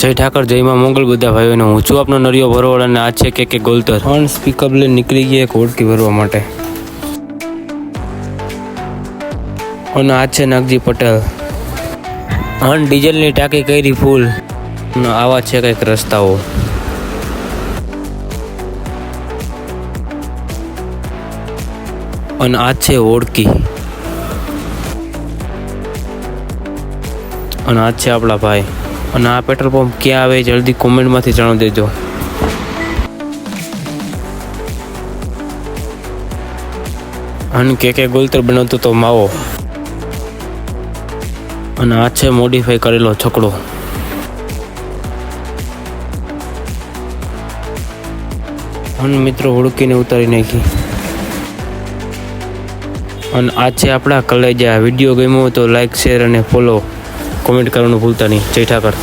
જય ઠાકર, જય માં મંગળ બધા ભાઈઓને। હું છું આપનો નરિયો ભરવાડ અને આ છે કે ગોલતર। અનસ્પીકેબલ નીકળી ગઈ એક હોડકી ભરવા માટે અને આ છે નાગજી પટેલ। ડીઝલની ટાંકી કરી ફૂલ અને આવા છે કંઈક રસ્તાઓ। અને આ છે હોડકી અને આ છે આપણા ભાઈ। અને આ પેટ્રોલ પંપ ક્યાં આવે જલ્દી કોમેન્ટમાંથી જણાવી દેજો। અને કે ગોલતર બનાવતો તો માવો અને આ છે મોડિફાઈ કરેલો છકડો। અને મિત્રો હુડકીને ઉતારી નાખી। અને આ છે આપણા કલેજા। વિડીયો ગમ્યો તો લાઈક શેર અને ફોલો કોમેન્ટ કરવાનું ભૂલતા નહીં। જય ઠાકર।